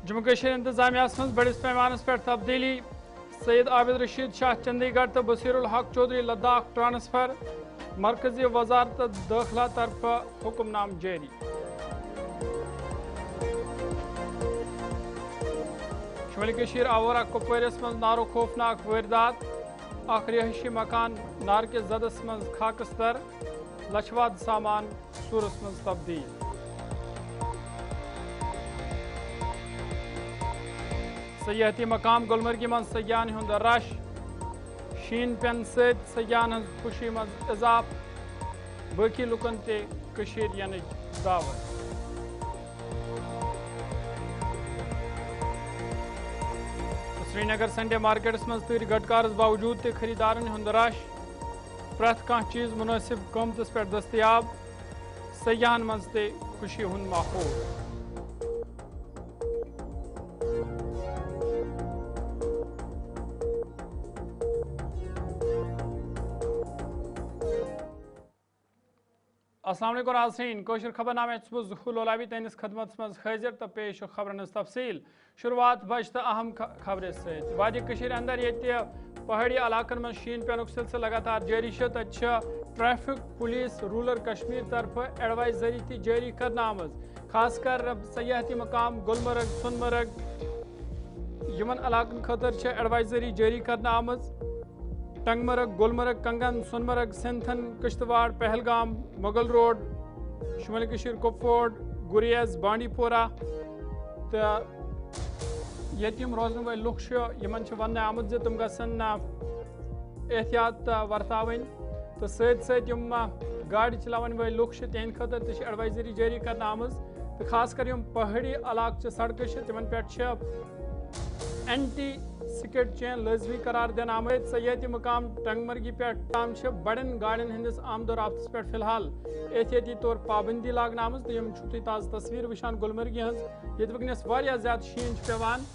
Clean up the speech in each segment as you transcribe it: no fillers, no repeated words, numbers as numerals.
जम्मू कश्मीर इंतजामिया मज बड़िस पैमानस पे तब्दीली सैयद आबिद रशीद शाह चंडीगढ़ तो बसीरुल हक चौधरी लद्दाख ट्रांसफर मरकजी वजारत दाखिला तरफ हुक्मनाम जारी। शुमाली कश्मीर आवारा कुपवारिस मज नारो खौफनाक वारदात रिहायशी मकान नार के जदस मज खाकस दर लशवाद सामान सूरस मज तब्दील। सयाहती मकाम गुलमर्गी मज सयान हुंद रश शीन पेन सत सयान हज खुशी मज इजाफ बाकी लुकन ते कशीर यनच दावत। श्रीनगर संडे मार्केटस मज तर गटकारस बावजूद ते खरीदारन हुंद रश प्रथ कह चीज मुनासिब कीमतस पे दस्तियाब सयाहन मज ते खुशी हुंद माहौल। अस्सलाम वालेकुम नाज़रीन, कोशिश खबरनामे ज़ुहुल ओलावी तैनिस खदमत मज हाजिर तो पेश खबरन तफसील। शुरुआत बज तो अहम खबर से वादी कशीर अंदर ये पहाड़ी इलाकन में शीन पेनुक सिलसिला लगातार जारी ट्रैफिक पुलिस रूरल कश्मीर तरफ एडवाइजरी थी जारी करना आमज खासकर सयाहती मकाम गुलमर्ग सोनमर्ग यमन इलाकन खतर एडवाइजरी जारी करना आमज। टंगमर्ग गुलमर्ग कंगन सोनमर्ग सिंथन किश्तवाड़ पहलगाम मुगल रोड शुमाली कशीर कुपवाड़ गुरेज बांडीपोरा तो यम रोजन वाल लुक यमन वन आमुत जे तुम गसन एहतियात वर्तावन तो सत गाड़ी चलावन वाल लुक तहद खतर एडवाइजरी जारी करना आमज तो खास कर पहाड़ी इलाक सड़क तिमन पे एंटी स्किड चेन लाजमी करार दिन आमद। सयाहती मकाम टंगमर्गी पे बड़न गाड़िन हंदिस आमदोरफ्त पे फिलहाल एहतियाती तौर पाबंदी लागन आमज तो यम तुम ताज़ तस्वीर वुचान गुलमर्गी हज ये वनस ज्यादा शीन पेवान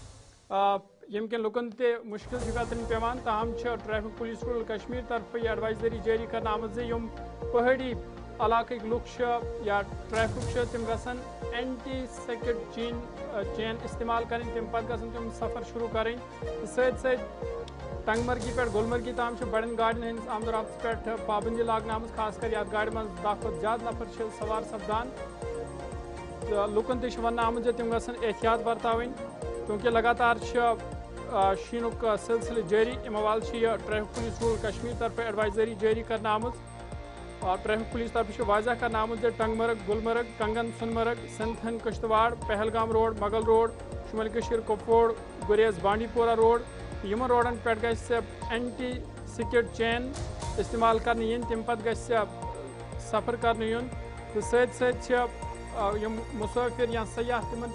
यम कन लुकन ते मुश्किल कतरन पेवान ताहम ट्रैफिक पुलिस रूरल कश्मीर तरफ यह एडवाइजरी जारी करना आमद जे यम पहाड़ी इलाक लुक या ट्रैफिक तिम गसन एंटी स्किड चेन इस्तेमाल करें तम पे तम सफ़र शुरू करें सत टंगमर्गी पे गुलमर्गी ताम बड़न गाड़िन हंदिस आमदोरफ्त पे पाबंदी लागन आमज खास कर यात गाड़ी में 10 खुद ज्यादा नफर सवार सपदान तो लुकन ते वन आमद जे तम गसन एहतियात बरतावन क्योंकि लगातार शीनुक सिलसिले जारी अमवाल ट्रैफिक पुलिस रूरल कश्मीर तरफ एडवाइजरी जारी करना आमज और ट्रैफिक पुलिस तरफ वाजह करना आमद टंगमर्ग गुलमर्ग कंगन सोनमर्ग सिंथन किश्तवाड़ पहलगाम रोड मुगल रोड शुमाली कशीर कुपवाड़ गुरेज बांडीपोरा रोड यम रोडन पे एंटी स्किड चेन इस्तेमाल करने तम पे सफ़र करने तो सत मुसाफिर या सयाह तिमन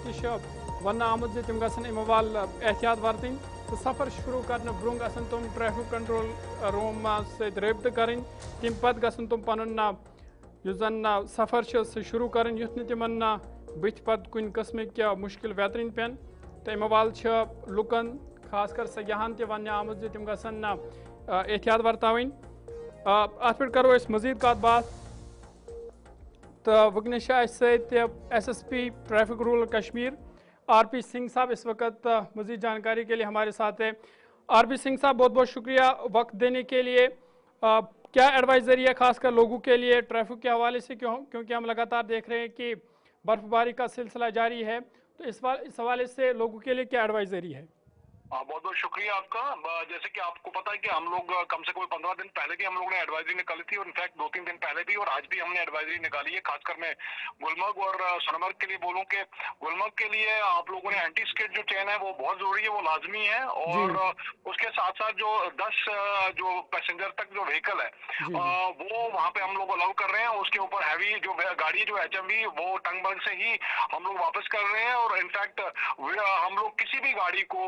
वन आमद जे तम गसन अमवाल एहतियात वरतन तो सफ़र शुरू करने ब्रोह गसन तुम ट्रैफिक कंट्रोल रूम सत रब्त करें तम पे गसन तुम पन जन सफ़र सह शुरू करें युथ तिमन बुथ पत कुन किस्म मुश्किल वेतरन पेन तो अमवाल लुकन खास कर सयाहन ते वन आमद जे तम गसन एहतियात वर्तावन। अत पे करो मजीद कत बात तो वनस SSP traffic rural Kashmir RP Singh साहब इस वक्त मजीद जानकारी के लिए हमारे साथ है। RP सिंह साहब बहुत बहुत शुक्रिया वक्त देने के लिए। क्या एडवाइजरी है खासकर लोगों के लिए ट्रैफिक के हवाले से क्योंकि हम लगातार देख रहे हैं कि बर्फबारी का सिलसिला जारी है तो इस हवाले से लोगों के लिए क्या एडवाइजरी है? बहुत बहुत शुक्रिया आपका। जैसे कि आपको पता है कि हम लोग कम से कम 15 दिन पहले भी हम लोगों ने एडवाइजरी निकाली थी और इनफैक्ट 2-3 दिन पहले भी और आज भी हमने एडवाइजरी निकाली है। खासकर मैं गुलमर्ग और सोनमर्ग के लिए बोलूं कि गुलमर्ग के लिए आप लोगों ने एंटी स्किड जो चेन है वो बहुत जरूरी है, वो लाजमी है और उसके साथ साथ जो 10 जो पैसेंजर तक जो व्हीकल है वो वहाँ पे हम लोग अलाउ कर रहे हैं। उसके ऊपर हैवी जो गाड़ी जो HMV वो टंगमर्ग से ही हम लोग वापस कर रहे हैं और इनफैक्ट हम लोग किसी भी गाड़ी को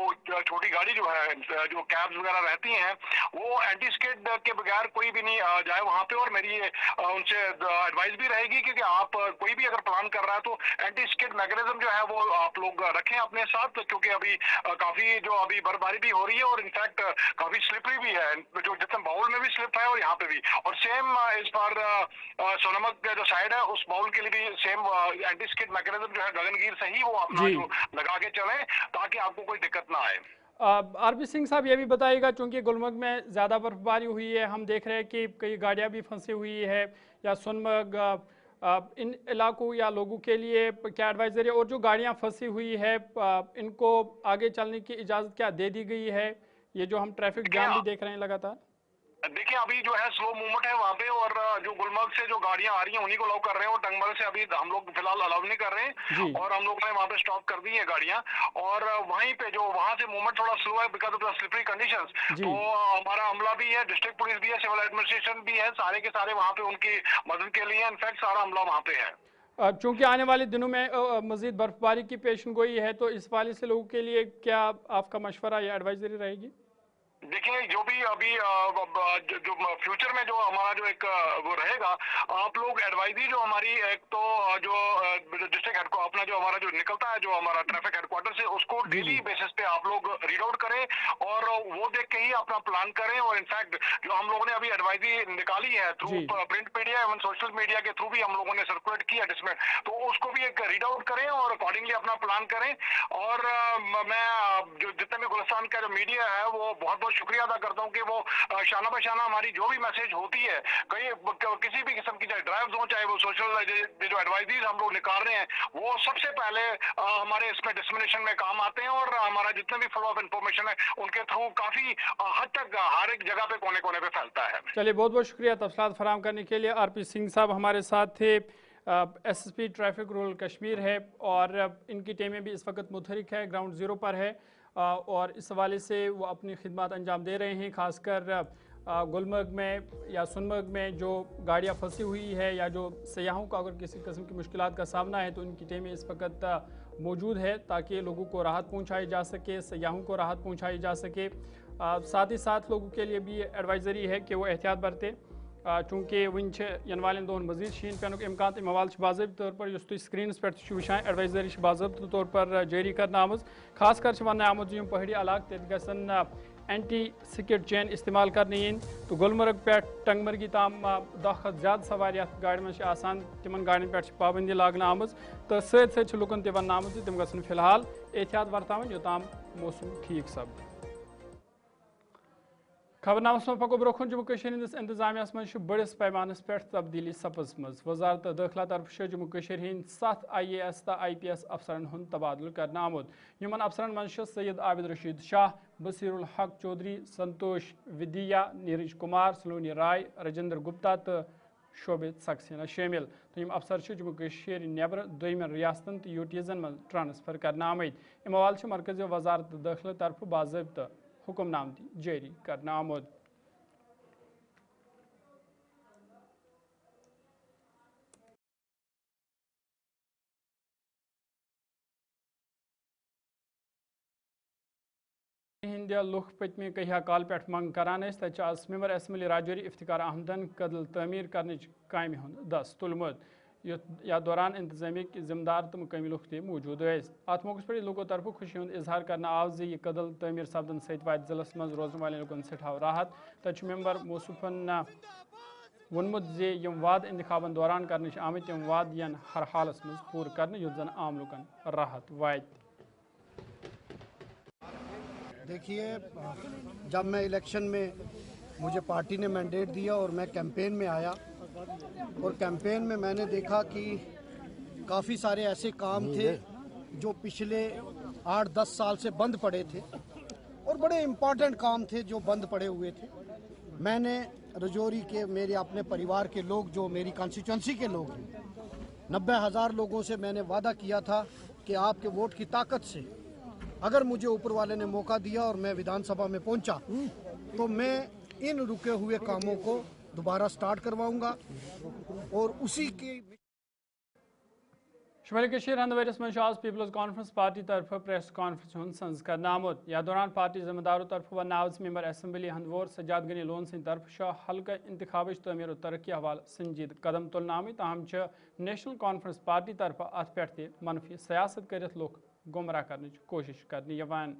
छोटी गाड़ी जो है, जो कैब्स वगैरह रहती हैं, वो एंटी स्किड के बगैर कोई भी नहीं जाए वहां पे। और मेरी उनसे एडवाइस भी रहेगी कि आप कोई भी अगर प्लान कर रहा है तो एंटी स्किड मैकेनिज्म जो है वो आप लोग रखें अपने साथ, क्योंकि अभी काफी जो अभी बर्फबारी भी हो रही है और इनफैक्ट काफी स्लिपरी भी है, जो जितना बाउल में भी स्लिप है और यहाँ पे भी। और सेम इस बार सोनमर्ग जो साइड है उस बाउल के लिए भी सेम एंटी स्किड मैकेनिज्म जो है गगनगीर से ही वो अपना जो लगा के चलें, ताकि आपको कोई दिक्कत ना आए। आरपी सिंह साहब ये भी बताइएगा, चूंकि गुलमर्ग में ज़्यादा बर्फबारी हुई है, हम देख रहे हैं कि कई गाड़ियां भी फंसी हुई है, या सोनमर्ग इन इलाकों या लोगों के लिए क्या एडवाइजरी है, और जो गाड़ियां फंसी हुई है इनको आगे चलने की इजाज़त क्या दे दी गई है? ये जो हम ट्रैफिक जाम भी देख रहे हैं लगातार। देखिए अभी जो है स्लो मूवमेंट है वहाँ पे, और जो गुलमर्ग से जो गाड़ियां आ रही हैं उन्हीं को अलाउ कर रहे हैं, और टंगमर्ग से अभी हम लोग फिलहाल अलाउ नहीं कर रहे हैं, और हम लोग ने वहाँ पे स्टॉप कर दी है गाड़ियां। और वहीं पे जो वहाँ से मूवमेंट थोड़ा स्लो है because of the slippery conditions, तो हमारा अमला भी है, डिस्ट्रिक्ट पुलिस भी है, सिविल एडमिनिस्ट्रेशन भी है, सारे के सारे वहाँ पे उनकी मदद के लिए इनफैक्ट सारा अमला वहाँ पे है। चूंकि आने वाले दिनों में मजीद बर्फबारी की पेशन गोई है, तो इस वाले से लोगों के लिए क्या आपका मशवरा या एडवाइजरी रहेगी? देखिए जो भी अभी जो फ्यूचर में जो हमारा जो एक वो रहेगा, आप लोग एडवाइजरी जो हमारी एक तो जो डिस्ट्रिक्ट हेडक्वार्टर अपना जो हमारा जो निकलता है जो हमारा ट्रैफिक हेडक्वार्टर से, उसको डेली बेसिस पे आप लोग रीड आउट करें और वो देख के ही अपना प्लान करें। और इनफैक्ट जो हम लोगों ने अभी एडवाइजरी निकाली है थ्रू प्रिंट मीडिया एवं सोशल मीडिया के थ्रू भी हम लोगों ने सर्कुलेट किया जिसमें, तो उसको भी एक रीड आउट करें और अकॉर्डिंगली अपना प्लान करें। और मैं जो जितने भी गुलिस्तान का जो मीडिया है वो बहुत शुक्रिया अदा करता हूं कि वो शाना बशाना हमारी जो भी मैसेज होती है, कहीं किसी भी किस्म की चाहे ड्राइव्स हो, चाहे वो सोशल जो एडवाइजरीज हम लोग निकाल रहे हैं, वो सबसे पहले हमारे इसमें डिस्मिनेशन में काम आते हैं। और हमारा जितने भी फ्लो ऑफ इंफॉर्मेशन है उनके थ्रू काफी हद तक हर एक जगह पे कोने कोने पे फैलता है। चलिए बहुत बहुत शुक्रिया तफसीलात फराहम करने के लिए। आरपी सिंह साहब हमारे साथ थे, एसएसपी ट्रैफिक रूरल कश्मीर है, और इनकी टीमें भी इस वक्त मुतहरिक है, ग्राउंड ज़ीरो पर है, और इस हवाले से वो अपनी खिदमत अंजाम दे रहे हैं। खासकर गुलमर्ग में या सोनमर्ग में जो गाड़ियाँ फंसी हुई है या जो सयाहों को अगर किसी किस्म की मुश्किलात का सामना है, तो इनकी टीमें इस वक्त मौजूद है ताकि लोगों को राहत पहुँचाई जा सके, सयाहों को राहत पहुँचाई जा सके। साथ ही साथ लोगों के लिए भी एडवाइजरी है कि वो एहतियात बरतें, चूँकि वन इन वाले दोन मजीद शीन पेनुक इम्कान तम हवाले बाज़ाब्त तौर पर युस तुम स्क्रीनस पे वुचान एडवाइजरी बाज़ाब्त तौर पर जारी करना आमज। खास कर वन आमुत जो पहाड़ी इलाक तत गसन एंटी स्किड चेन इस्तेमाल करने इन, तो गुलमर्ग पे टंगमर्गी ताम 10 ज़्यादा सवार गाड़ी में आसान, तिमन गाड़ियों पे पाबंदी लागन आमज, तो सत लुकन तह वन आमुत तम गसन फिलहाल एहतियात बरतावन योताम मौसम ठीक सपद। खबरनामस में पको ब्रोखन जम्मू कश्मीर हंदिस इंतजामियास मज बड़िस पैमानस पे तब्दीली सपजमज। वजारत दाखिला तरफ जम्मू कश्मीर हंद 7 IAS तो IPS अफसरन हुंद तबादल करना आमुद। यमन अफसरन मज सैयद आबिद रशीद शाह, बसीरुल हक चौधरी, संतोष विदिया, नीरज कुमार, सलोनी राय, राजेंद्र गुप्ता तो शोभित सक्सेना शामिल। तो यम अफसर जम्मू कश्मीर नबर दोयमन रियासतन तो यूटीजन मज ट्रांसफर करना आमद। अम हवाले मरकजी वजारत दाखिला तरफ बाज़ाब्त हुक्मनामती जारी करना आमुद। हिंद लुख पतमे कहिया काल पे मंग करान तज मेंबर असम्बली राजौरी इफ्तिकार अहमदन कदल तमीर कर कामि हुंद दस तुलमुत। या दौरान इंतजामिया के जिम्मेदार तो मुकामी लुख ते मौजूद अत मौके पर लोगों तरफ खुशी हुंद इजहार करना आव जी यह कदल तमीर सपदन सत वात जिलस मज रोजन वाले लुकन सठा राहत। तज मेंबर मौसूफन वोनमुत जे यम वाद इंतखाबन दौरान करने आमत तम वाद यन हर हालस मज पूर कर युत जन आम लुकन राहत वात। देखिए, जब मैं इलेक्शन में मुझे पार्टी ने मैंडेट दिया और मैं कैंपेन में आया, और कैंपेन में मैंने देखा कि काफ़ी सारे ऐसे काम थे जो पिछले 8-10 साल से बंद पड़े थे, और बड़े इम्पॉर्टेंट काम थे जो बंद पड़े हुए थे। मैंने राजौरी के मेरे अपने परिवार के लोग जो मेरी कॉन्स्टिट्यूंसी के लोग हैं, 90,000 लोगों से मैंने वादा किया था कि आपके वोट की ताकत से अगर मुझे ऊपर वाले ने मौका दिया और मैं विधानसभा में पहुंचा, तो मैं इन रुके हुए कामों को दोबारा स्टार्ट करवाऊंगा। और उसी के شمال کشیر ہند ورس من آز پیپلز کانفرنس پارٹی طرف پریس کانفرنس ہند سنز کرنا آمت یا دوران پارٹی ذمہ داروں طرف و ناوز ممبر اسمبلی ہند وور سجاد غنی لون سند طرف حلقہ انتخاب تعمیر و ترقی حوالہ سنجید قدم تلنا آمت تاہم نیشنل کانفرنس پارٹی طرف ات پہ منفی سیاست کرت لوگ گمراہ کرنے کوشش کرنے یوان.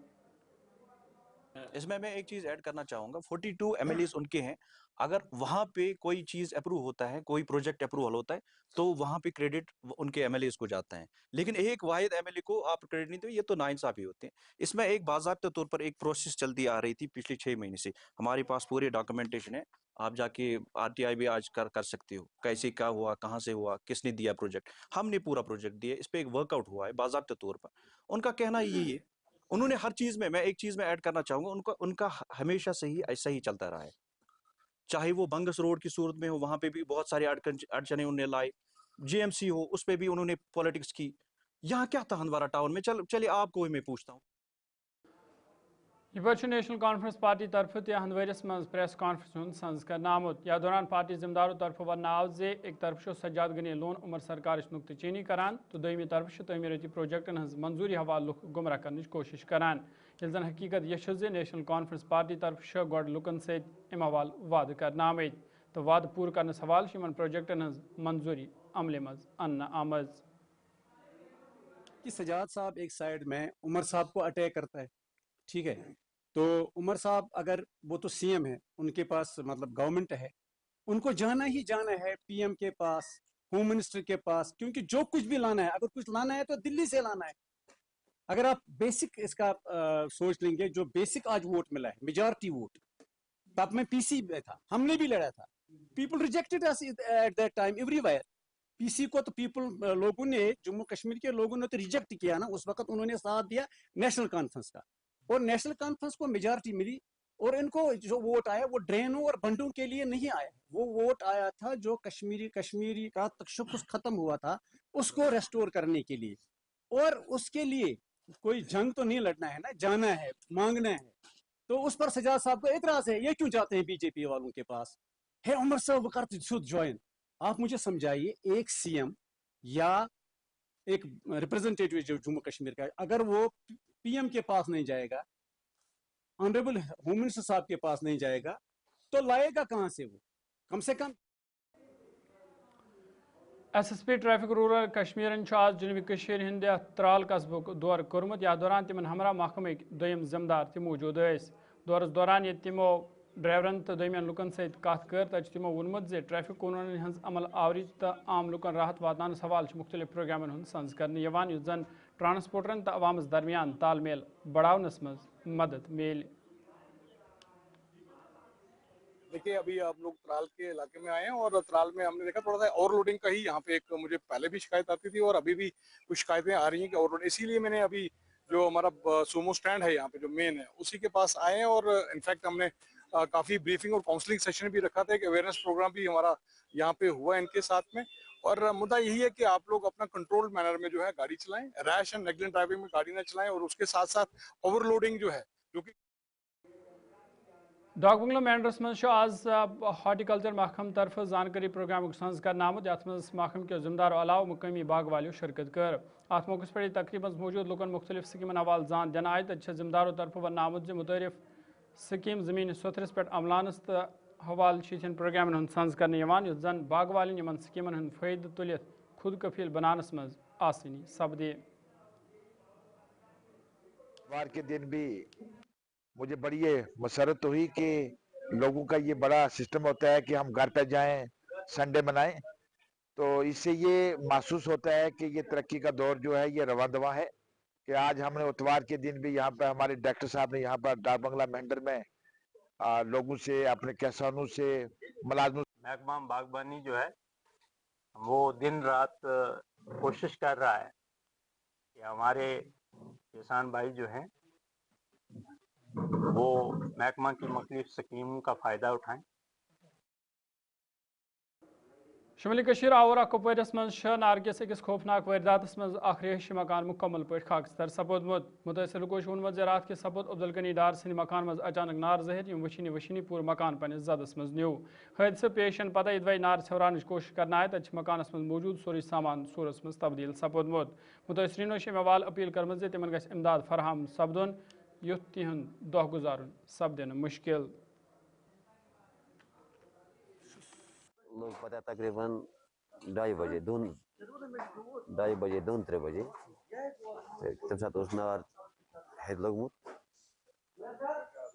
اس میں ایک چیز ایڈ کرنا چاہوں گا. 42 ایم ایل ایز ان کے ہیں. اگر وہاں پہ کوئی چیز اپروو ہوتا ہے, کوئی پروجیکٹ اپروول ہوتا ہے, تو وہاں پہ کریڈٹ ان کے ایم ایل ایز کو جاتا ہے. لیکن ایک واحد ایم ایل اے کو آپ کریڈٹ نہیں دو, یہ تو ناانصافی ہوتے ہیں. اس میں ایک باضابطہ طور پر ایک پروسیس چلتی آ رہی تھی پچھلے 6 مہینے سے. ہمارے پاس پورے ڈاکومنٹیشن ہے, آپ جا کے آر ٹی آئی بھی آج کر سکتے ہو, کیسے کیا ہوا, کہاں سے ہوا, کس نے دیا پروجیکٹ. ہم نے پورا پروجیکٹ دیا, اس پہ ایک ورک آؤٹ ہوا ہے باضابطہ طور پر. ان کا کہنا یہی ہے, انہوں نے ہر چیز میں ایک چیز میں ایڈ کرنا چاہوں گا, ان کا ہمیشہ سے ہی ایسا ہی چلتا رہا ہے. چاہے وہ بنگس روڈ کی صورت میں ہو, وہاں پہ بھی بہت سارے اڑچنے انہوں نے لائے. جی ایم سی ہو, اس پہ بھی انہوں نے پولیٹکس کی. یہاں کیا تھا ہندوارہ ٹاؤن میں, چلیے آپ کو میں پوچھتا ہوں. یہ نیشنل کانفرنس پارٹی طرف ہند ورس من پریس کانفرنس ہند سنز کرنا آمت یا دوران پارٹی ذمہ داروں طرف ون آو زی ایک طرف سجاد غنی لون عمر سرکار نقطہ چینی کران تو دویمی طرف تعمیراتی پروجیکٹن ہز منظوری حوالہ لوک گمراہ کرنے کوشش کران. یل زن حقیقت یہ زی نیشنل کانفرنس پارٹی طرف گوڈ لکن ست ام حوالہ وعدہ کرنا آمت تو وعدہ پور کرنس حوالہ پروجیکٹن ہز منظوری عملے مز ان آمز. کہ سجاد صاحب ایک سائڈ میں عمر صاحب کو اٹیک کرتا ہے, ٹھیک ہے, تو عمر صاحب اگر وہ تو سی ایم ہے, ان کے پاس مطلب گورنمنٹ ہے, ان کو جانا ہی جانا ہے پی ایم کے پاس, ہوم منسٹر کے پاس, کیونکہ جو کچھ بھی لانا ہے, اگر کچھ لانا ہے تو دلی سے لانا ہے. اگر آپ بیسک اس کا سوچ لیں گے, جو بیسک آج ووٹ ملا ہے, میجارٹی ووٹ, تب میں پی سی میں تھا, ہم نے بھی لڑا تھا. People rejected us at that time everywhere. P C کو تو پیپل لوگوں نے, جموں کشمیر کے لوگوں نے تو ریجیکٹ کیا نا, اس وقت انہوں نے ساتھ دیا نیشنل کانفرنس کا, اور نیشنل کانفرنس کو میجارٹی ملی. اور ان کو جو ووٹ آیا وہ ڈرینوں اور بنڈوں کے لیے نہیں آیا, وہ ووٹ آیا تھا جو کشمیری کا تشخص ختم ہوا تھا, اس کو ریسٹور کرنے کے لیے. اور اس کے لیے کوئی جنگ تو نہیں لڑنا ہے نا, جانا ہے, مانگنا ہے. تو اس پر سجاد صاحب کو اعتراض ہے, یہ کیوں جاتے ہیں بی جے پی والوں کے پاس ہے. عمر صاحب کرتے سود جوائن. آپ مجھے سمجھائیے, ایک سی ایم یا ایک ریپرزینٹیٹو جو جموں کشمیر کا, اگر وہ پی ایم کے پاس نہیں جائے گا, آنریبل ہوم منسٹر صاحب کے پاس نہیں جائے گا, تو لائے گا کہاں سے وہ؟ کم سے کم S S P traffic rural Kashmir آج جنوبی کشیر ہند ترال قصبہ دور کورمت, یا دوران تمن ہمراہ محکمک دویم ذمہ دار تہ موجود یس. دورس دوران یہ تمو ڈرائیورن تو دویمین لکن ست کت کر, تب تمو وونمت زِ ٹریفک قونون ہز عمل آوری تو عام لکن راحت واتنانس حوالہ مختلف پروگرامن ہند سنز کرنے یوان, یس زن ٹرانسپورٹرن تو عوامس درمیان تال میل بڑھاونس مز مدد میل. دیکھیے ابھی آپ لوگ ترال کے علاقے میں آئے ہیں, اور ترال میں ہم نے دیکھا تھوڑا سا اوور لوڈنگ کا ہی یہاں پہ ایک مجھے پہلے بھی شکایت آتی تھی, اور ابھی بھی کچھ شکایتیں آ رہی ہیں کہ اوور لوڈ. اسی لیے میں نے ابھی جو ہمارا سومو سٹینڈ ہے یہاں پہ جو مین ہے, اسی کے پاس آئے ہیں, اور انفیکٹ ہم نے کافی بریفنگ اور کاؤنسلنگ سیشن بھی رکھا تھا, ایک اویئرنیس پروگرام بھی ہمارا یہاں پہ ہوا ان کے ساتھ میں. اور مدعا یہی ہے کہ آپ لوگ اپنا کنٹرول مینر میں جو ہے گاڑی چلائیں, ریش اینڈ نیگلیجنٹ ڈرائیونگ میں گاڑی نہ چلائیں, اور اس کے ساتھ ساتھ اوور لوڈنگ جو ہے جو کہ ڈاک بنگلو مینڈرس مز آز ہارٹیکلچر محکمہ طرف زانکاری پروگرام سنز کرنا آمت, یت مز محکمہ کے ذمہ دارو علاوہ مقامی باغ والیو شرکت کر. ات موقع پہ تقریباً موجود لکن مختلف سکیمن حوالہ زان دن آئی, تب ذمہ دارو طرف ون آمت زِ متعارف سکیم زمین ستھرس پہ عملانس تو حوالہ پروگرامن ہند سنز کرنے یوان, یس زن باغ والن یمن سکیمن ہند فائدہ تلت خود کفیل بنانس مز آسانی سپدے. اتوار کے دن بھی مجھے بڑی یہ مسرت ہوئی کہ لوگوں کا یہ بڑا سسٹم ہوتا ہے کہ ہم گھر پہ جائیں, سنڈے منائیں, تو اس سے یہ محسوس ہوتا ہے کہ یہ ترقی کا دور جو ہے یہ رواں دواں ہے. کہ آج ہم نے اتوار کے دن بھی یہاں پہ ہمارے ڈائریکٹر صاحب نے یہاں پر ڈاک بنگلہ مینڈر میں لوگوں سے, اپنے کسانوں سے, ملازموں محکمہ باغبانی جو ہے وہ دن رات کوشش کر رہا ہے کہ ہمارے کسان بھائی جو ہیں وہ محکمہ کی مختلف سکیموں کا فائدہ اٹھائیں. شمالی کشیر آورہ کپوارس من نارکس أکس خوفناک وارداتس من رہائشی مکان مکمل پٲٹھۍ خاکستر سپودمت متٲثر لوکو ووٚنمُت زِ رات کس سپود عبد الغنی ڈار سٕنٛدِ مکان من اچانک نار ظٲہر یم وٕچھنی پوٗرٕ مکان پننس زدس من نیو حٲدثہٕ پیش یِنہٕ پتہٕ یِدوے نار ژھیورانٕچ کوٗشش کرنہٕ آیہِ تتہِ چھِ مکانس من موجود سورُے سامان ژوٗرس من تبدیل سپودمت متٲثریٖنو چھِ مےٚ وال اپیل کٔرمٕژ زِ تِمن گژھِ امداد فراہم سپدُن یُتھ تِہُنٛد دۄہ گُزارُن سپدِ نہٕ مُشکِل لوگ پتہ تقریباً 2:30 بجے 2-3 بجے تمہ سات اس نار ہیٚتہِ لوٚگمُت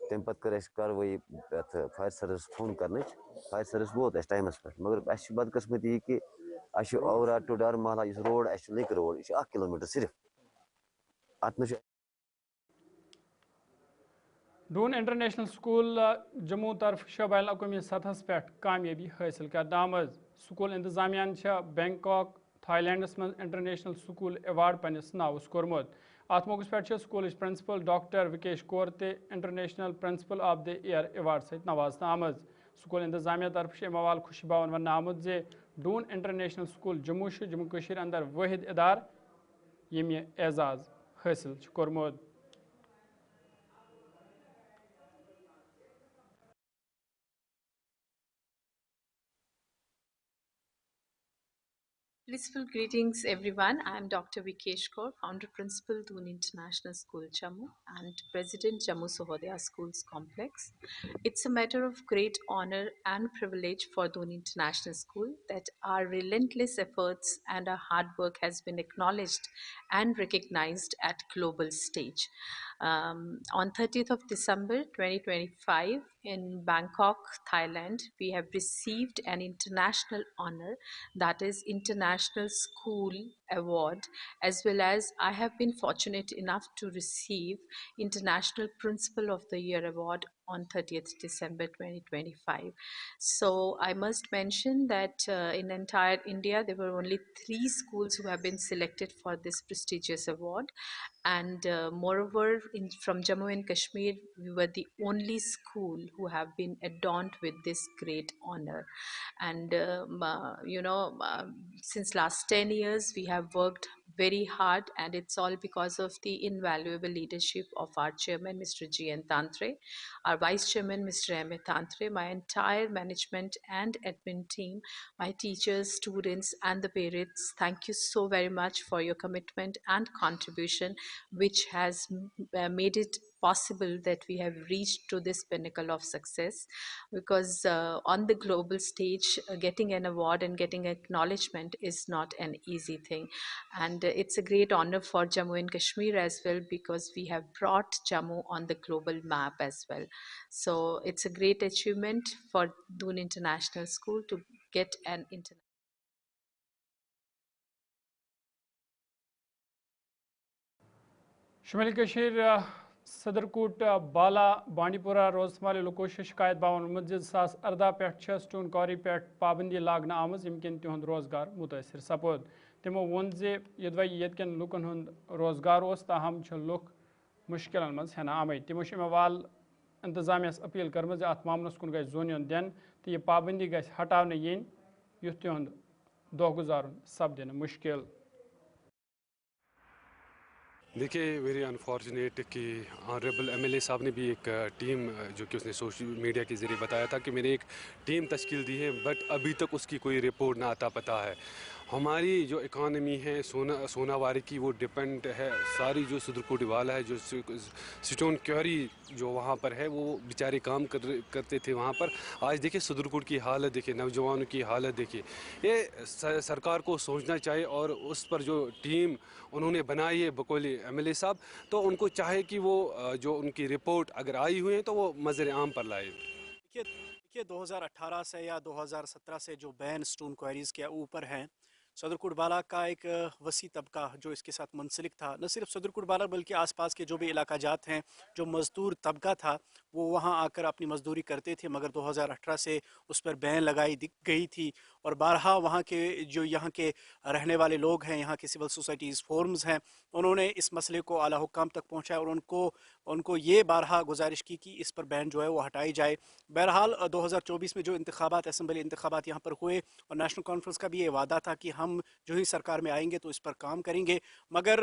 تمہِ پتہٕ کٔر اَسہِ کاروٲیی یتھ فایر سٔروِس فون کرنٕچ فایر سٔروِس ووت اَسہِ ٹایمس پٮ۪ٹھ مگر اَسہِ چھِ بدقٕسمتی یہِ کہِ اَسہِ چھُ اورا ٹُو ڈار محلہ یُس روڈ اَسہِ چھُ لِنک روڈ یہِ چھُ 1 کِلوٗمیٖٹر صرف اتھ منٛز چھُ ڈون انٹرنیشنل سکول جموں طرف بین الاقوامی سطحس پہ کامیابی حاصل کرنے آمز سکول انتظامیہ بینکاک تھائی لینڈس من انٹرنیشنل سکول ایوارڈ پنس ناوس کورمت ات موقع پہ سکولچ پرنسپل ڈاکٹر وکیش کور تے international principal of the year award ست نوازنہ آمز سکول انتظامیہ طرف امہ وال خوشی باون ون آمت زِ ڈون انٹرنیشنل سکول جموں جموں کشیر اندر واحد ادار یم یہ اعزاز حاصل کورمت Blissful greetings, everyone. I am Dr. Vikesh Kaur, Founder Principal, Doon International School, Jammu, and President, Jammu Sahodaya Schools Complex. It's a matter of great honor and privilege for Doon International School that our relentless efforts and our hard work has been acknowledged and recognized at global stage. On 30th of December 2025 in Bangkok, Thailand, we have received an international honor, that is International School Award, as well as I have been fortunate enough to receive International Principal of the Year Award on 30th December 2025. So I must mention that in entire India, there were only 3 schools who have been selected for this prestigious award. And moreover, from Jammu and Kashmir, we were the only school who have been adorned with this great honor. And since last 10 years, we have worked very hard, and it's all because of the invaluable leadership of our chairman, Mr. G.N. Tantre, our vice chairman, Mr. M.A. Tantre, my entire management and admin team, my teachers, students, and the parents. Thank you so very much for your commitment and contribution, which has made it possible that we have reached to this pinnacle of success. Because on the global stage, getting an award and getting acknowledgement is not an easy thing. And it's a great honor for Jammu and Kashmir as well, because we have brought Jammu on the global map as well. So it's a great achievement for Doon International School to get an international. شمالی کشیر صدرکوٹ بالا بانڈی پورہ روزمالہ لوکو شکایت باون 2018 پہ stone کوری پہ پابندی لاگنہ arms M کن تہند روزگار متاثر سپود تمو وون زِ یدوے یتکن لوکن ہند روزگار اس تاہم لوک مشکلن مز ہینہ آمت تمو وال انتظامیہ اپیل کرمز ات معاملس کن گژھِ زون یون دین تو یہ پابندی گژھِ ہٹاونہ ین یُتھ تہند دۄہ گزارن سپدِ نہٕ مشکل. دیکھیے ویری انفارچونیٹ کہ آنریبل ایم ایل اے صاحب نے بھی ایک ٹیم جو کہ اس نے سوشل میڈیا کے ذریعے بتایا تھا کہ میں نے ایک ٹیم تشکیل دی ہے، بٹ ابھی تک اس کی کوئی رپورٹ نہ آتا پتہ ہے. ہماری جو اکانومی ہے سونا واری کی وہ ڈپینڈ ہے ساری جو صدرکوٹ والا ہے، جو سٹون کیوری جو وہاں پر ہے وہ بیچارے کام کرتے تھے وہاں پر. آج دیکھیں صدرکوٹ کی حالت دیکھیں، نوجوانوں کی حالت دیکھیں. یہ سرکار کو سوچنا چاہیے اور اس پر جو ٹیم انہوں نے بنائی ہے بقول ایم ایل اے صاحب، تو ان کو چاہے کہ وہ جو ان کی رپورٹ اگر آئی ہوئی ہیں تو وہ منظر عام پر لائے. دیکھیے 2018 سے یا 2017 سے جو بین سٹون کوئریز کے اوپر ہیں सदर कुटबाला का एक वसी तबका जो इसके साथ मुंसलिक था, न सिर्फ सदर कुटबाला बल्कि आसपास के जो भी इलाका जात हैं, जो मज़दूर तबका था वो वहाँ आकर अपनी मज़दूरी करते थे, मगर 2018 से उस पर बैन लगाई गई थी। और बारहा वहाँ के जो यहाँ के रहने वाले लोग हैं, यहाँ के सिविल सोसाइटीज़ फोरम्स हैं, उन्होंने इस मसले को आला हुक्काम तक पहुँचाया और उनको ये बारहा गुजारिश की कि इस पर बैन जो है वो हटाई जाए। बहरहाल 2024 में जो इंतखाबात असम्बली इंतखाबात यहाँ पर हुए और नेशनल कॉन्फ्रेंस का भी ये वादा था कि हम जो ही सरकार में आएंगे तो इस पर काम करेंगे, मगर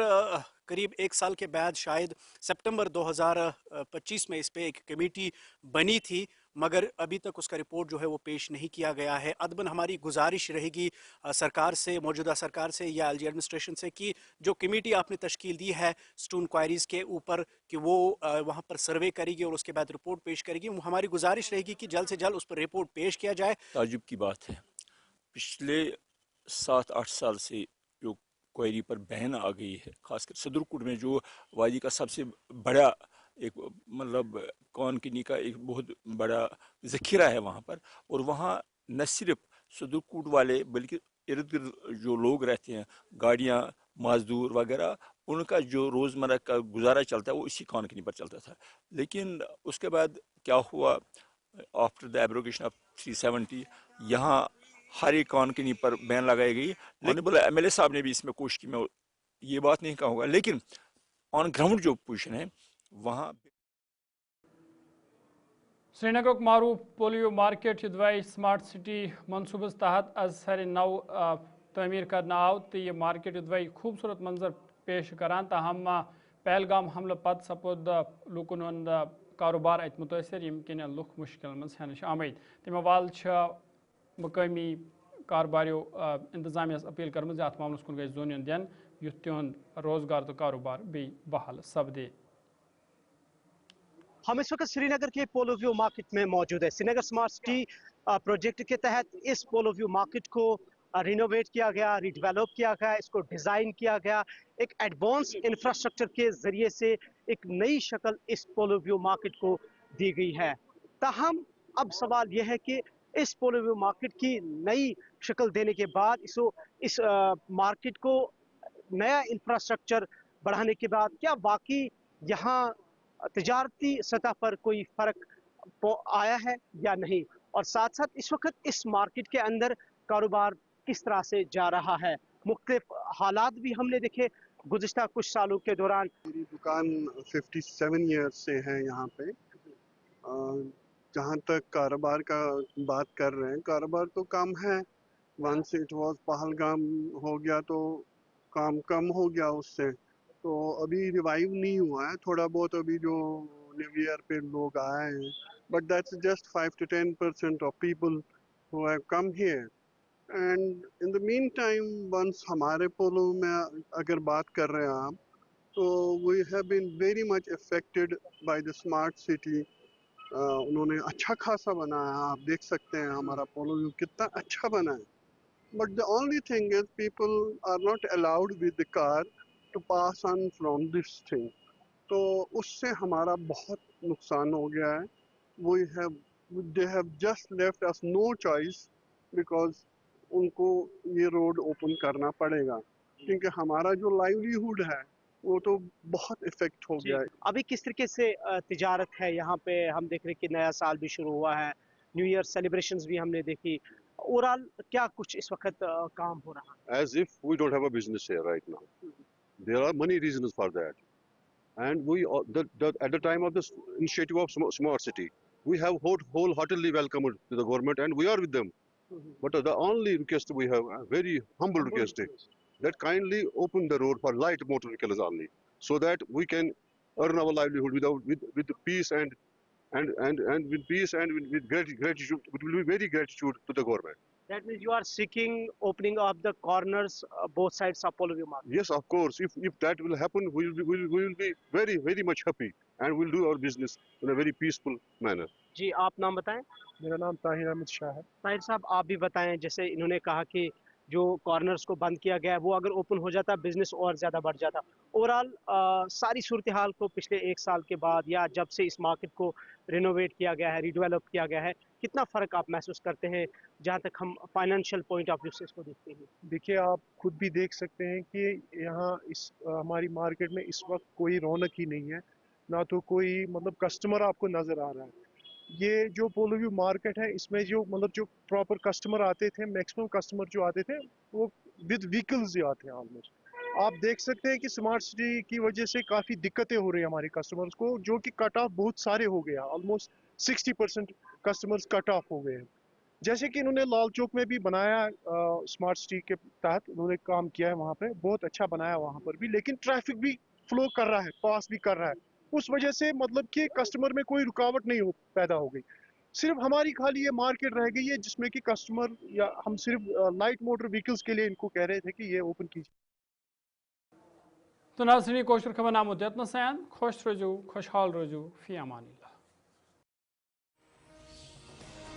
करीब एक साल के बाद शायद सितंबर 2025 में इस पे एक कमेटी बनी थी, मगर अभी तक उसका रिपोर्ट जो है वो पेश नहीं किया गया है। अदबन हमारी गुजारिश रहेगी सरकार से, मौजूदा सरकार से या एलजी एडमिनिस्ट्रेशन से कि जो कमेटी आपने तश्कील दी है स्टोन क्वायरीज के ऊपर कि वो वहाँ पर सर्वे करेगी और उसके बाद रिपोर्ट पेश करेगी, हमारी गुजारिश रहेगी कि जल्द से जल्द उस पर रिपोर्ट पेश किया जाए। ताजुब की बात है, पिछले 7-8 साल से जो क्वेरी पर बैन आ गई है, खासकर सदरकोट में जो वादी का सबसे बड़ा एक मतलब कॉनकनी का एक बहुत बड़ा ज़खीरा है वहाँ पर, और वहाँ न सिर्फ सदरकोट वाले बल्कि इर्द गिर्द जो लोग रहते हैं, गाड़ियाँ, मजदूर वगैरह, उनका जो रोज़मर्रा का गुजारा चलता है वो इसी कॉनकनी पर चलता था। लेकिन उसके बाद क्या हुआ, आफ्टर द एब्रोगेशन ऑफ 370 यहाँ हर एक कॉनकनी पर बैन लगाई गई। ऑनरेबल एमएलए साहब ने भी इसमें कोशिश की, मैं ये बात नहीं कहूँगा, लेकिन ऑन ग्राउंड जो पोजीशन है वहाँ श्रीनगर मारूफ पोलियो मार्केट यदवाई स्मार्ट सिटी मनसूबस तहत आज सारे नौ तमीर करना आव तो ये मार्केट यदवाई खूबसूरत मंजर पेश करान। ताहम पहलगाम हमले पत सपोद लुकन हंद कारोबार अत मुतासर यम किन लुक मुश्किल मज हनश आमद। तमे वाल मकामी कारोबारियों इंतजामिया अपील कर अत मामलस कुन गई जोन दिन युथ तिहुंद रोजगार तो कारोबार बे बहाल सपदे। हम इस वक्त श्रीनगर के पोलो व्यू मार्केट में मौजूद है। श्रीनगर स्मार्ट सिटी प्रोजेक्ट के तहत इस पोलो व्यू मार्केट को रिनोवेट किया गया, रिडेवलप किया गया, इसको डिज़ाइन किया गया, एक एडवांस इंफ्रास्ट्रक्चर के ज़रिए से एक नई शक्ल इस पोलो व्यू मार्केट को दी गई है। ताहम अब सवाल यह है कि इस पोलो व्यू मार्केट की नई शक्ल देने के बाद इस मार्केट को नया इंफ्रास्ट्रक्चर बढ़ाने के बाद क्या वाकई यहाँ तिजारती सतह पर कोई फ़र्क आया है या नहीं, और साथ साथ इस वक्त इस मार्केट के अंदर कारोबार किस तरह से जा रहा है। मुख्तलिफ हालात भी हमने देखे गुज़िश्ता कुछ सालों के दौरान। मेरी दुकान 57 ईयर्स से है यहाँ पे। जहाँ तक कारोबार का बात कर रहे हैं, कारोबार तो कम है। वंस इट वाज पहलगाम हो गया तो काम कम हो गया उससे, तो अभी रिवाइव नहीं हुआ है। थोड़ा बहुत अभी जो न्यू ईयर पे लोग आए हैं, but that's just 5 to 10% of people who have come here. And in the mean time once हमारे पोलो में अगर बात कर रहे हैं आप, तो we have been very much affected by the smart city. उन्होंने अच्छा खासा बनाया, आप देख सकते हैं हमारा पोलो व्यू कितना अच्छा बना है। But the only thing is people are not allowed with the car to pass on from this thing, तो उससे हमारा बहुत नुकसान हो गया है। They have just left us no choice, because उनको ये रोड ओपन करना पड़ेगा, क्योंकि हमारा जो लाइवलीहुड है वो तो बहुत इफेक्ट हो गया है। अभी किस तरीके से तिजारत है यहाँ पे? हम देख रहे हैं कि नया साल भी शुरू हुआ है, न्यू ईयर सेलिब्रेशंस भी हमने देखी। ओवरऑल क्या कुछ इस वक्त काम हो रहा है? As if we don't have a business here right now. There are many reasons for that, and we at the time of this initiative of smart city, we have wholeheartedly welcomed to the government, and we are with them. But the only request we have, a very humble request, that kindly open the road for light motor vehicles only, so that we can earn our livelihood with peace and with peace and with gratitude. It will be very gratitude to the government. That means you are seeking opening of the corners both sides of Poloview market. Yes, of course. If that will happen, we will be very very much happy, and we'll do our business in a very peaceful manner. जी, आप नाम बताएं। मेरा नाम ताहिर अहमद शाह है। ताहिर साहब, आप भी बताएं, जैसे इन्होंने कहा कि जो कॉर्नर्स को बंद किया गया है वो अगर ओपन हो जाता बिजनेस और ज़्यादा बढ़ जाता। ओवरऑल सारी सूरत हाल को पिछले एक साल के बाद या जब से इस मार्केट को रिनोवेट किया गया है, रिडेवलप किया गया है, कितना फ़र्क आप महसूस करते हैं जहाँ तक हम फाइनेंशियल पॉइंट ऑफ व्यू से इसको देखते हैं? देखिए, आप खुद भी देख सकते हैं कि यहाँ इस हमारी मार्केट में इस वक्त कोई रौनक ही नहीं है, ना तो कोई मतलब कस्टमर आपको नज़र आ रहा है। ये जो पोलो व्यू मार्केट है, इसमें जो मतलब जो प्रॉपर कस्टमर आते थे, मैक्सिमम कस्टमर जो आते थे वो विद व्हीकल्स ही आते हैं ऑलमोस्ट। आप देख सकते हैं कि स्मार्ट सिटी की वजह से काफ़ी दिक्कतें हो रही है हमारे कस्टमर्स को, जो कि कट ऑफ बहुत सारे हो गया, ऑलमोस्ट 60% कस्टमर्स कट ऑफ हो गए हैं। जैसे कि इन्होंने लाल चौक में भी बनाया, स्मार्ट सिटी के तहत उन्होंने काम किया है, वहाँ पे बहुत अच्छा बनाया वहाँ पर भी, लेकिन ट्रैफिक भी फ्लो कर रहा है, पास भी कर रहा है। उस वजह से मतलब कि कस्टमर में कोई रुकावट नहीं पैदा हो गई। सिर्फ हमारी खाली ये मार्केट रह गई है जिसमें कि कस्टमर या हम सिर्फ लाइट मोटर व्हीकल्स के लिए इनको कह रहे थे कि ये ओपन कीजिए। तो नाज़रीन, कोशिश खबर नाम उद्यत नसैन, खुश रजू, खुशहाल रजू, फी अमान।